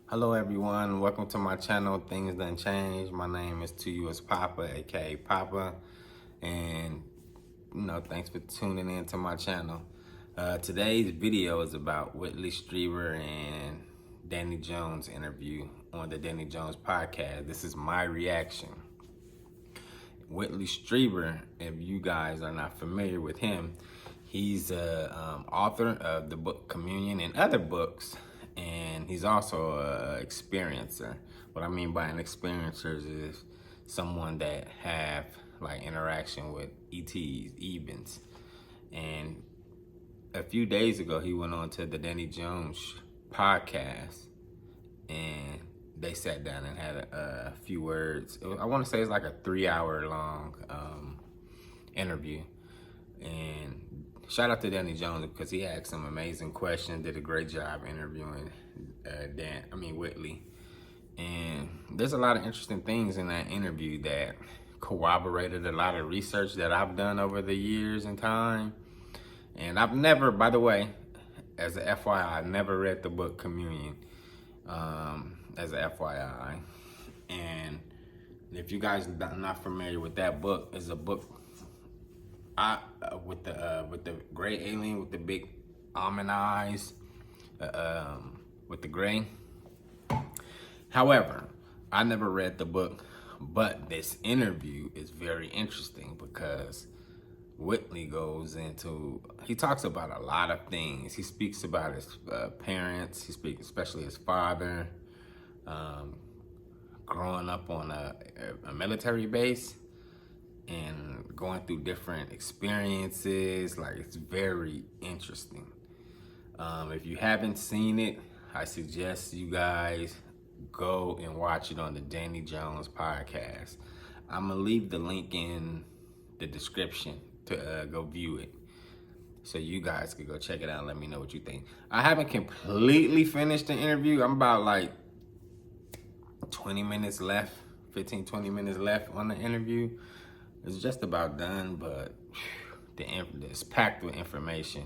Hello everyone, welcome to my channel, Things Done Change. My name is To You as Papa, aka Papa, and thanks for tuning in to my channel. Today's video is about Whitley Strieber and Danny Jones interview on the Danny Jones podcast. This is my reaction. Whitley Strieber, if you guys are not familiar with him, he's a author of the book Communion and other books, and he's also an experiencer. What I mean by an experiencer is someone that have like interaction with ETs, evens. And a few days ago, he went on to the Danny Jones podcast, and they sat down and had a few words. I want to say it's like a 3-hour long interview. And shout out to Danny Jones because he asked some amazing questions, did a great job interviewing Whitley. And there's a lot of interesting things in that interview that corroborated a lot of research that I've done over the years and time. And I've never, by the way, as a FYI, I've never read the book Communion, as a FYI. And if you guys are not familiar with that book, it's a book with the gray alien with the big almond eyes, with the gray. However, I never read the book, but this interview is very interesting because Whitley he talks about a lot of things. He speaks about his parents. He speaks especially his father, growing up on a military base and going through different experiences. Like, it's very interesting. If you haven't seen it, I suggest you guys go and watch it on the Danny Jones podcast. I'm gonna leave the link in the description to go view it, so you guys can go check it out and let me know what you think. I haven't completely finished the interview. I'm about like 20 minutes left, 15-20 minutes left on the interview. It's just about done, but it's packed with information.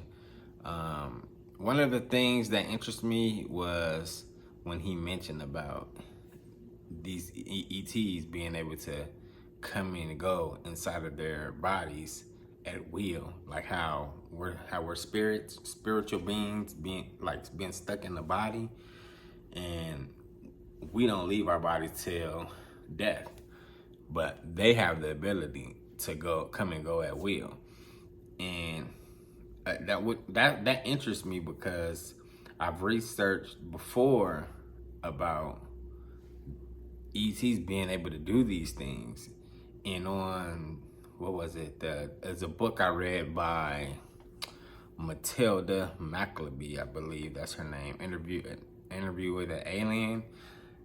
One of the things that interests me was when he mentioned about these ETs being able to come in and go inside of their bodies at will, like how we're spiritual beings being stuck in the body, and we don't leave our body till death, but they have the ability to come and go at will. And that interests me because I've researched before about ETs being able to do these things. And on, what was it? There's a book I read by Matilda McAleby, I believe that's her name, Interview with an Alien.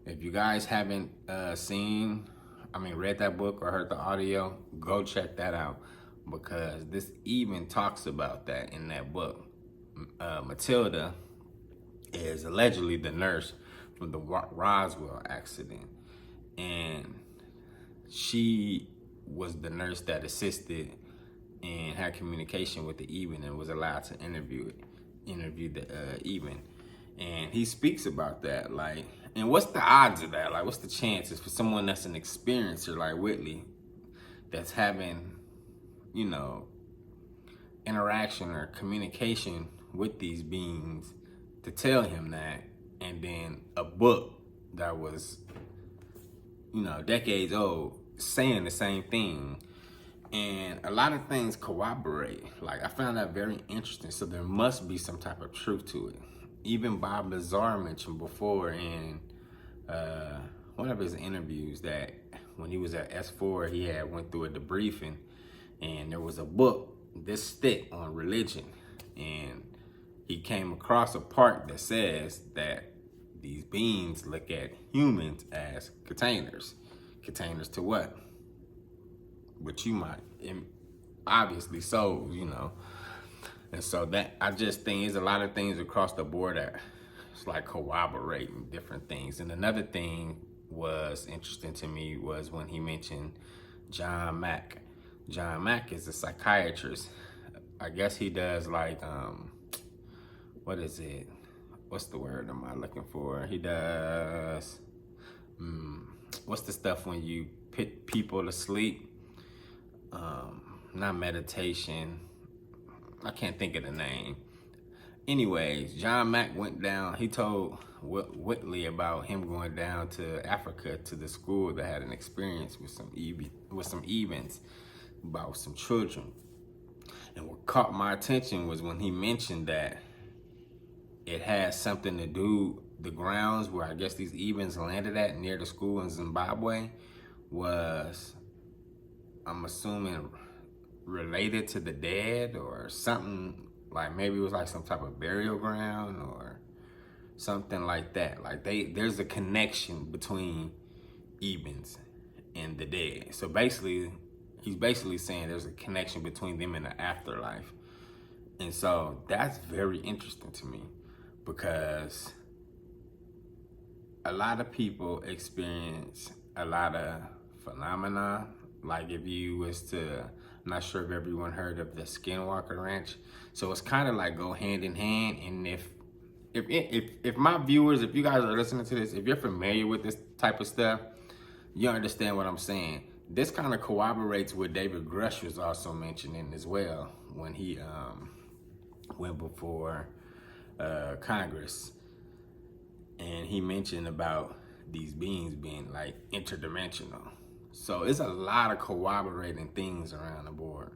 If you guys haven't read that book or heard the audio, go check that out, because this even talks about that in that book. Matilda is allegedly the nurse from the Roswell accident, and she was the nurse that assisted and had communication with the Even and was allowed to interview the Even. And he speaks about that, like, and what's the odds of that? Like, what's the chances for someone that's an experiencer like Whitley, that's having, interaction or communication with these beings, to tell him that, and then a book that was, decades old saying the same thing. And a lot of things corroborate. Like, I found that very interesting. So there must be some type of truth to it. Even Bob Lazar mentioned before in one of his interviews that when he was at S4, he had went through a debriefing, and there was a book this thick on religion, and he came across a part that says that these beings look at humans as containers to what you might, obviously souls, And so that, I just think there's a lot of things across the board that it's like corroborating different things. And another thing was interesting to me was when he mentioned John Mack. John Mack is a psychiatrist. I guess he does like, what is it? what's the word am I looking for? He does, what's the stuff when you put people to sleep? Not meditation. I can't think of the name. Anyways, John Mack went down. He told Whitley about him going down to Africa to the school that had an experience with some events about some children. And what caught my attention was when he mentioned that it had something to do, the grounds where I guess these events landed at near the school in Zimbabwe was, I'm assuming, related to the dead or something. Like maybe it was like some type of burial ground or something like that. Like there's a connection between Ebens and the dead. So basically, he's basically saying there's a connection between them and the afterlife. And so that's very interesting to me because a lot of people experience a lot of phenomena. Like if you was to, I'm not sure if everyone heard of the Skinwalker Ranch. So it's kind of like go hand in hand. And if my viewers, if you guys are listening to this, if you're familiar with this type of stuff, you understand what I'm saying. This kind of corroborates what David Grush was also mentioning as well when he went before Congress. And he mentioned about these beings being like interdimensional. So it's a lot of corroborating things around the board,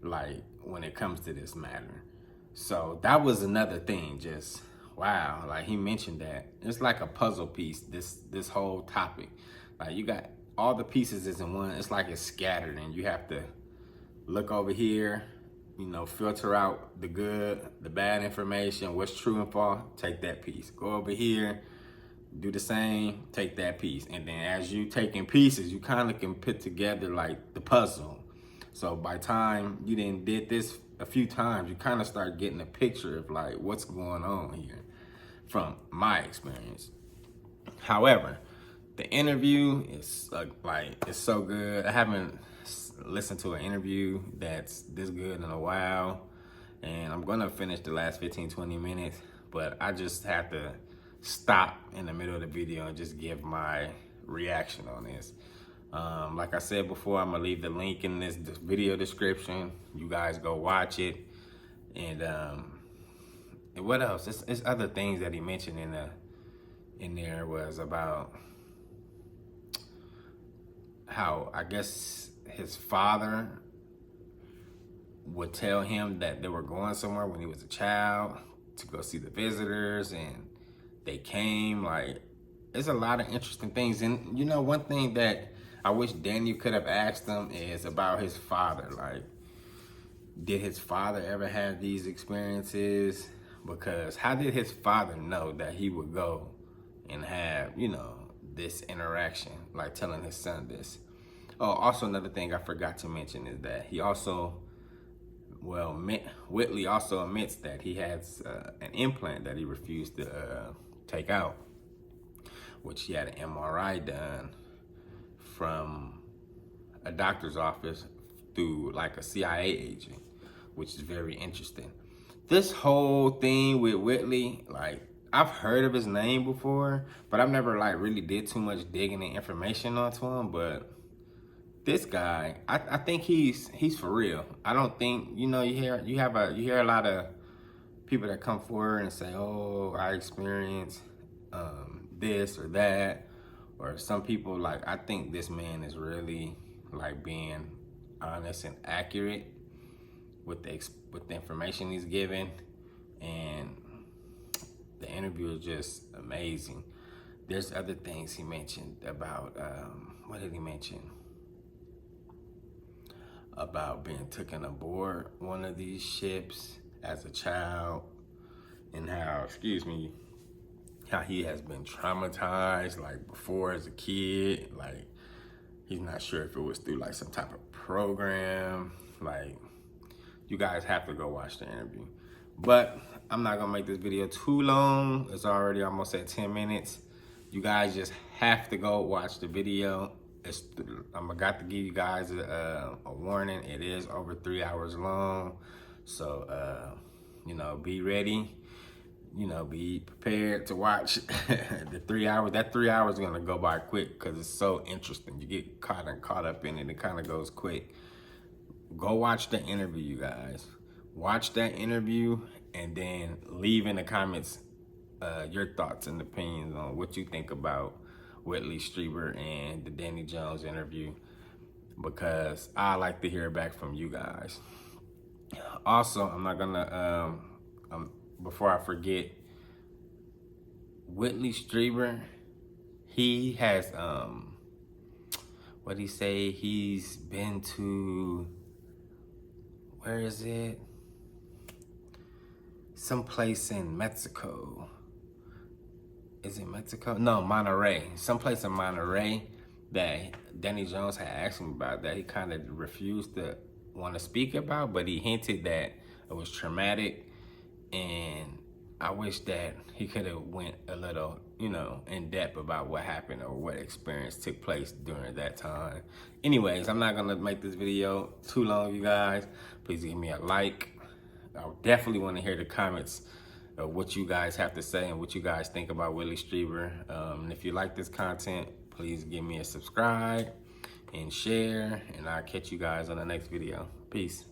like when it comes to this matter. So that was another thing, just wow, like he mentioned that. It's like a puzzle piece, this whole topic. Like you got all the pieces is in one, it's like it's scattered and you have to look over here, you know, filter out the good, the bad information, what's true and false, take that piece. Go over here, do the same, take that piece. And then as you taking pieces, you kind of can put together like the puzzle. So by time you did this a few times, you kind of start getting a picture of like what's going on here from my experience. However, the interview is it's so good. I haven't listened to an interview that's this good in a while. And I'm gonna finish the last 15-20 minutes, but I just have to stop in the middle of the video and just give my reaction on this. Like I said before, I'm gonna leave the link in this video description. You guys go watch it. And what else? It's other things that he mentioned in there was about how I guess his father would tell him that they were going somewhere when he was a child to go see the visitors, and they came. Like, there's a lot of interesting things. And you know, one thing that I wish Daniel could have asked him is about his father. Like, did his father ever have these experiences? Because how did his father know that he would go and have, you know, this interaction, like telling his son this? Oh, also another thing I forgot to mention is that he also, Whitley also admits that he has an implant that he refused to take out, which he had an MRI done from a doctor's office through like a CIA agent, which is very interesting. This whole thing with Whitley, like, I've heard of his name before, but I've never like really did too much digging and information onto him. But this guy, I think he's for real. I don't think, you know, you hear a lot of people that come forward and say, oh, I experienced this or that, or some people, like, I think this man is really like being honest and accurate with the information he's given, and the interview is just amazing. There's other things he mentioned about, what did he mention? About being taken aboard one of these ships as a child, and how, how he has been traumatized like before as a kid. Like, he's not sure if it was through like some type of program. Like, you guys have to go watch the interview. But I'm not gonna make this video too long. It's already almost at 10 minutes. You guys just have to go watch the video. I'm got to give you guys a warning. It is over 3 hours long. So, you know, be ready. you know, be prepared to watch the 3 hours. That 3 hours is gonna go by quick because it's so interesting. You get caught up in it. It kind of goes quick. Go watch the interview, you guys. Watch that interview and then leave in the comments your thoughts and opinions on what you think about Whitley Strieber and the Danny Jones interview, because I like to hear back from you guys. Also, I'm not gonna before I forget, Whitley Strieber, he has what he say, he's been to, where is it? Someplace in Mexico. Is it Mexico? No, Monterey. Someplace in Monterey that Danny Jones had asked him about that he kind of refused to want to speak about, but he hinted that it was traumatic, and I wish that he could have went a little, you know, in depth about what happened or what experience took place during that time. Anyways, I'm not gonna make this video too long, you guys. Please give me a like. I definitely want to hear the comments of what you guys have to say and what you guys think about Whitley Strieber. And if you like this content, please give me a subscribe and share, and I'll catch you guys on the next video. Peace.